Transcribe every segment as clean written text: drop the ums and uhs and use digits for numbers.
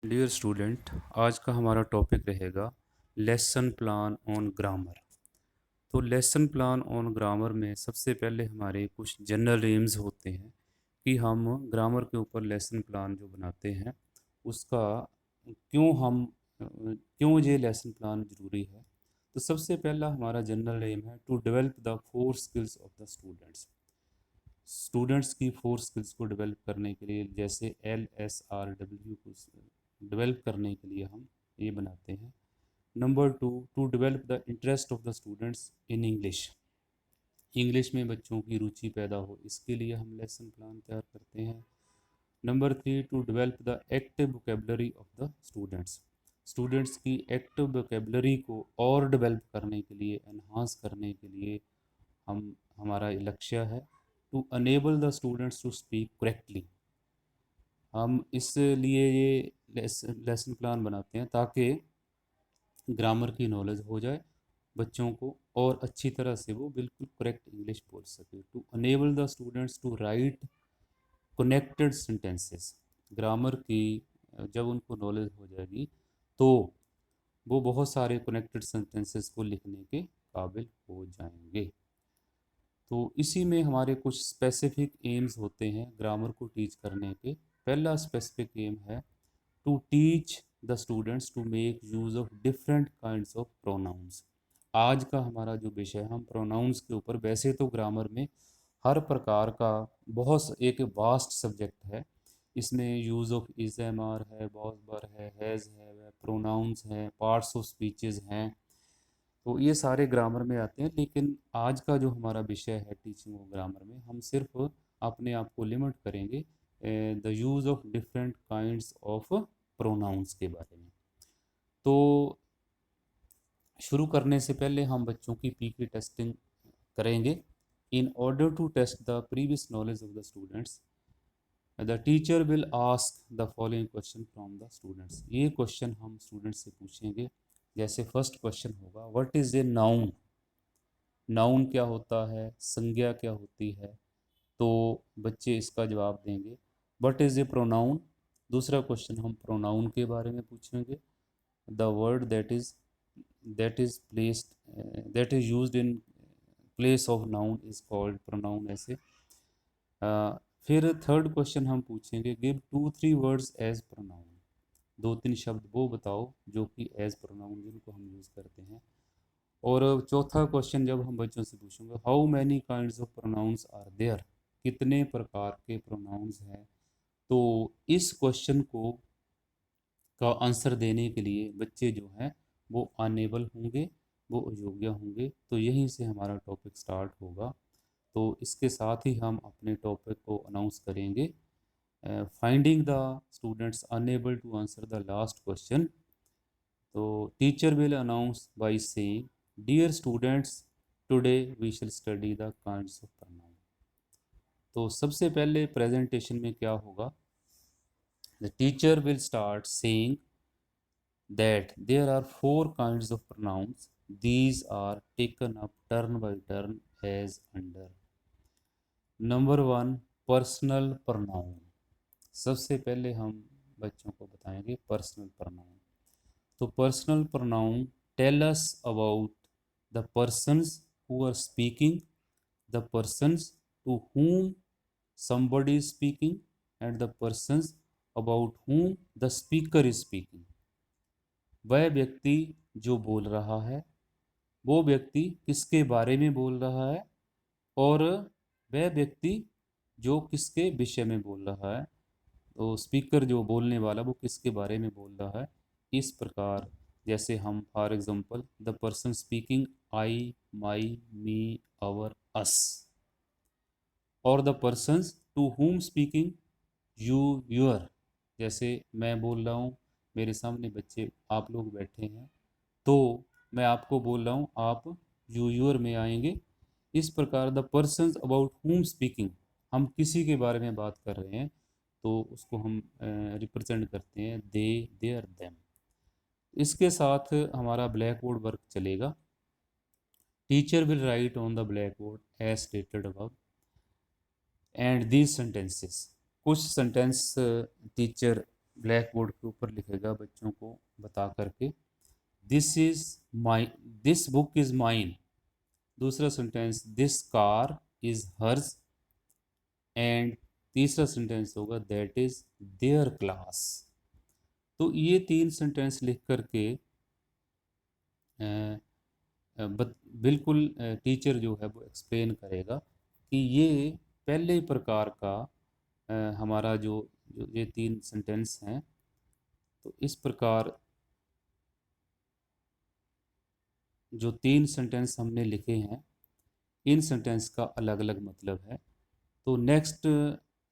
Dear student, आज का हमारा टॉपिक रहेगा लेसन प्लान ऑन ग्रामर। तो लेसन प्लान ऑन ग्रामर में सबसे पहले हमारे कुछ जनरल एम्स होते हैं कि हम ग्रामर के ऊपर लेसन प्लान जो बनाते हैं उसका क्यों ये लेसन प्लान ज़रूरी है। तो सबसे पहला हमारा जनरल एम है to develop the four skills of the students की फोर स्किल्स को डेवलप करने के लिए, जैसे LSRW को डेवलप करने के लिए हम ये बनाते हैं। Number two, to develop the interest of the students in English. English में बच्चों की रुचि पैदा हो, इसके लिए हम लेसन प्लान तैयार करते हैं। Number three, to develop the active vocabulary of the students की एक्टिव वोकेबलरी को और डेवलप करने के लिए, एनहांस करने के लिए हमारा लक्ष्य है to enable the students to speak correctly. हम इसलिए ये लेसन प्लान बनाते हैं ताकि ग्रामर की नॉलेज हो जाए बच्चों को और अच्छी तरह से वो बिल्कुल करेक्ट इंग्लिश बोल सके। To enable the students to write connected sentences. Grammar की जब उनको नॉलेज हो जाएगी तो वो बहुत सारे कनेक्टेड सेंटेंसेस को लिखने के काबिल हो जाएंगे। तो इसी में हमारे कुछ स्पेसिफिक एम्स होते हैं ग्रामर को टीच करने के। पहला स्पेसिफिक एम है to teach the students to make use of different kinds of pronouns. आज का हमारा जो विषय है, हम प्रोनाउंस के ऊपर, वैसे तो ग्रामर में हर प्रकार का बहुत एक वास्ट सब्जेक्ट है। इसमें use of is am are है, बॉस बर है, हैज़ है, प्रोनाउंस हैं, पार्ट्स ऑफ स्पीचेस हैं। तो ये सारे ग्रामर में आते हैं, लेकिन आज का जो हमारा विषय है टीचिंग ऑफ ग्रामर में, हम सिर्फ अपने आप को लिमिट करेंगे the use of different kinds of pronounce के बारे में। तो शुरू करने से पहले हम बच्चों की पी टेस्टिंग करेंगे। In order to test the previous knowledge of the students, the teacher will ask the following question from the students. ये क्वेश्चन हम स्टूडेंट्स से पूछेंगे। जैसे फर्स्ट क्वेश्चन होगा, what is a noun. Noun क्या होता है, संज्ञा क्या होती है। तो बच्चे इसका जवाब देंगे। What is a pronoun. दूसरा क्वेश्चन हम प्रोनाउन के बारे में पूछेंगे। The word that is placed that is used in place of noun is called pronoun. ऐसे फिर थर्ड क्वेश्चन हम पूछेंगे, give two three words as pronoun. दो तीन शब्द वो बताओ जो कि एज प्रोनाउन जिनको हम यूज़ करते हैं। और चौथा क्वेश्चन जब हम बच्चों से पूछेंगे, how many kinds of pronouns are there. कितने प्रकार के प्रोनाउंस हैं। तो इस क्वेश्चन को का आंसर देने के लिए बच्चे जो हैं वो अनेबल होंगे, वो अयोग्य होंगे। तो यहीं से हमारा टॉपिक स्टार्ट होगा। तो इसके साथ ही हम अपने टॉपिक को अनाउंस करेंगे, finding the students unable to answer the last question. तो teacher will announce by saying, dear students, today we shall study the kinds of pronoun. तो सबसे पहले प्रेजेंटेशन में क्या होगा, the teacher will start saying that there are four kinds of pronouns. These are taken up turn by turn as under. Number one, personal pronoun। सबसे पहले हम बच्चों को बताएंगे पर्सनल pronoun। तो personal pronoun tell us about the persons who are speaking, the persons to whom somebody is speaking, and the persons about whom the speaker is speaking। वह व्यक्ति जो बोल रहा है, वो व्यक्ति किसके बारे में बोल रहा है, और वह व्यक्ति जो किसके विषय में बोल रहा है। तो स्पीकर जो बोलने वाला वो किसके बारे में बोल रहा है। इस प्रकार जैसे हम for example, the person speaking I, my, me, our, us. और the persons to whom speaking you, your. जैसे मैं बोल रहा हूँ, मेरे सामने बच्चे आप लोग बैठे हैं, तो मैं आपको बोल रहा हूँ, आप यू योर में आएंगे। इस प्रकार द पर्सन्स अबाउट हुम स्पीकिंग, हम किसी के बारे में बात कर रहे हैं तो उसको हम रिप्रेजेंट करते हैं दे, देयर, देम। इसके साथ हमारा ब्लैक बोर्ड वर्क चलेगा। Teacher will write on the blackboard as stated above and these sentences. कुछ सेंटेंस टीचर ब्लैक बोर्ड के ऊपर लिखेगा बच्चों को बता करके, this is my, this book is mine. दूसरा sentence, this car is hers. And तीसरा सेंटेंस होगा, दैट इज देयर क्लास। तो ये 3 सेंटेंस लिख करके बिल्कुल टीचर जो है वो एक्सप्लेन करेगा कि ये पहले प्रकार का हमारा जो ये 3 सेंटेंस हैं, तो इस प्रकार जो 3 सेंटेंस हमने लिखे हैं, इन सेंटेंस का अलग अलग मतलब है। तो नेक्स्ट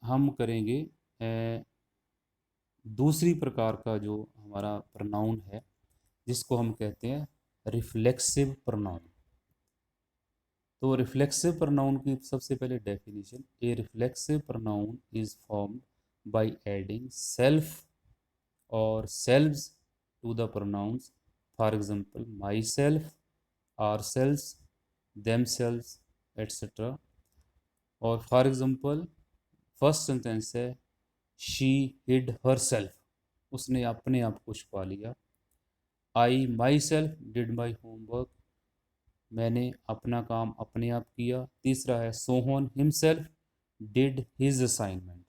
हम करेंगे दूसरी प्रकार का जो हमारा प्रोनाउन है, जिसको हम कहते हैं रिफ्लेक्सिव प्रोनाउन। तो रिफ्लेक्सिव प्रोनाउन की सबसे पहले definition, a reflexive pronoun is formed by adding self और selves to the pronouns, for example myself, ourselves, themselves, etcetera. और फॉर एग्जांपल फर्स्ट सेंटेंस है, शी हिड हर सेल्फ, उसने अपने आप को छुपा लिया। I myself did my homework, मैंने अपना काम अपने आप किया। तीसरा है, Sohan himself did his assignment,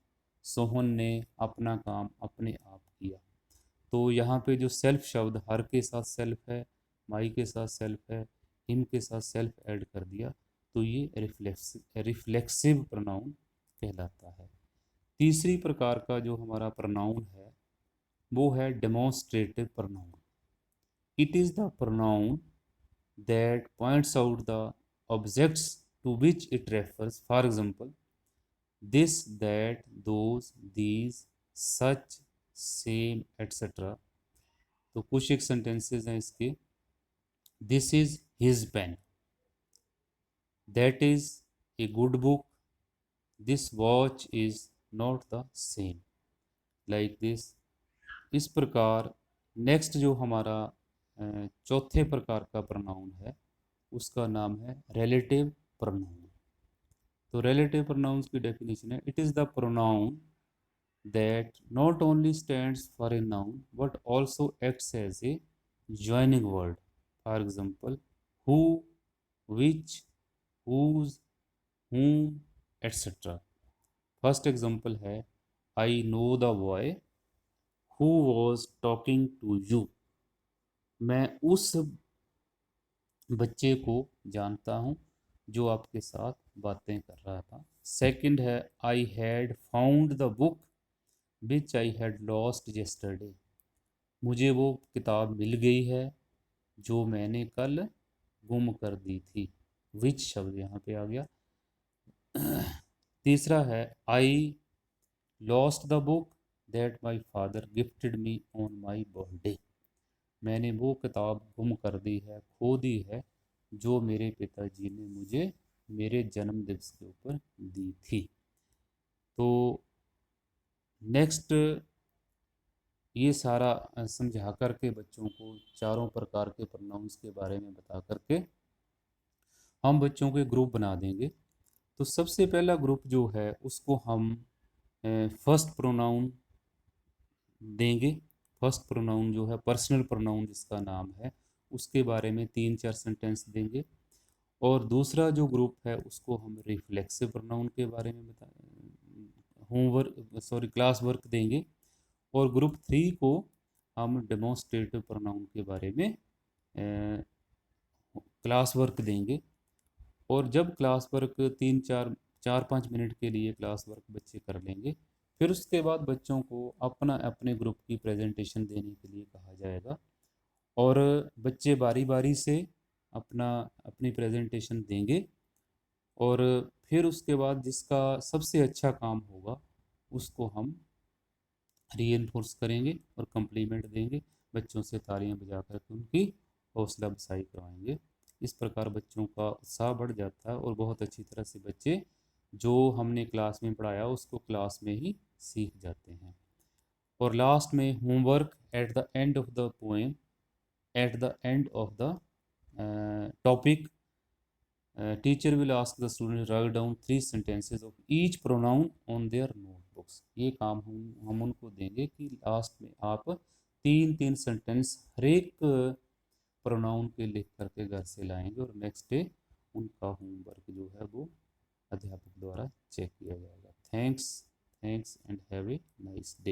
Sohan ने अपना काम अपने आप किया। तो यहाँ पे जो सेल्फ शब्द, हर के साथ सेल्फ है, माई के साथ सेल्फ है, हिम के साथ सेल्फ ऐड कर दिया, तो ये रिफ्लेक्सिव प्रोनाउन कहलाता है। तीसरी प्रकार का जो हमारा प्रोनाउन है वो है demonstrative pronoun. It is the pronoun that points out the objects to which it refers, for example this, that, those, these, such, same, etc. तो कुछ एक सेंटेंसेस हैं इसके, this is his pen, that is a good book, this watch is not the same, like this. इस प्रकार next जो हमारा चौथे प्रकार का प्रोनाउन है, उसका नाम है रिलेटिव प्रोनाउन। तो रिलेटिव प्रोनाउंस की डेफिनेशन है, it is the pronoun that not only stands for a noun but also acts as a joining word, for example who, which, whose, whom, etcetera. First example है, I know the boy who was talking to you, मैं उस बच्चे को जानता हूँ जो आपके साथ बातें कर रहा था। सेकंड है, I had found the book which I had lost yesterday, मुझे वो किताब मिल गई है जो मैंने कल गुम कर दी थी, विच शब्द यहाँ पे आ गया। तीसरा है, I lost the book that my father gifted me on my birthday, मैंने वो किताब गुम कर दी है, खो दी है, जो मेरे पिताजी ने मुझे मेरे जन्म दिवस के ऊपर दी थी। तो नेक्स्ट ये सारा समझा करके बच्चों को चारों प्रकार के प्रोनाउंस के बारे में बता करके हम बच्चों के ग्रुप बना देंगे। तो सबसे पहला ग्रुप जो है उसको हम फर्स्ट प्रोनाउन देंगे। फर्स्ट प्रोनाउन जो है पर्सनल प्रोनाउन जिसका नाम है, उसके बारे में 3-4 सेंटेंस देंगे। और दूसरा जो ग्रुप है उसको हम रिफ्लेक्सिव प्रोनाउन के बारे में क्लास वर्क देंगे। और ग्रुप 3 को हम डेमोन्स्ट्रेटिव प्रोनाउन के बारे में क्लास वर्क देंगे। और जब क्लास वर्क 4-5 मिनट के लिए क्लास वर्क बच्चे कर लेंगे, फिर उसके बाद बच्चों को अपने ग्रुप की प्रेजेंटेशन देने के लिए कहा जाएगा और बच्चे बारी बारी से अपनी प्रेजेंटेशन देंगे। और फिर उसके बाद जिसका सबसे अच्छा काम होगा उसको हम रीइंफोर्स करेंगे और कम्प्लीमेंट देंगे, बच्चों से तालियां बजा करके उनकी हौसला अफजाई करवाएंगे। इस प्रकार बच्चों का उत्साह बढ़ जाता है और बहुत अच्छी तरह से बच्चे जो हमने क्लास में पढ़ाया उसको क्लास में ही सीख जाते हैं। और लास्ट में homework at the end of the poem, at the end of the topic, teacher will ask the student to write down 3 sentences of each pronoun on their notebook. Box. ये काम हम उनको देंगे कि लास्ट में आप 3-3 sentence हर एक pronoun के लिख करके घर से लाएंगे और नेक्स्ट डे उनका होमवर्क जो है वो अध्यापक द्वारा चेक किया जाएगा। Thanks and have a nice day.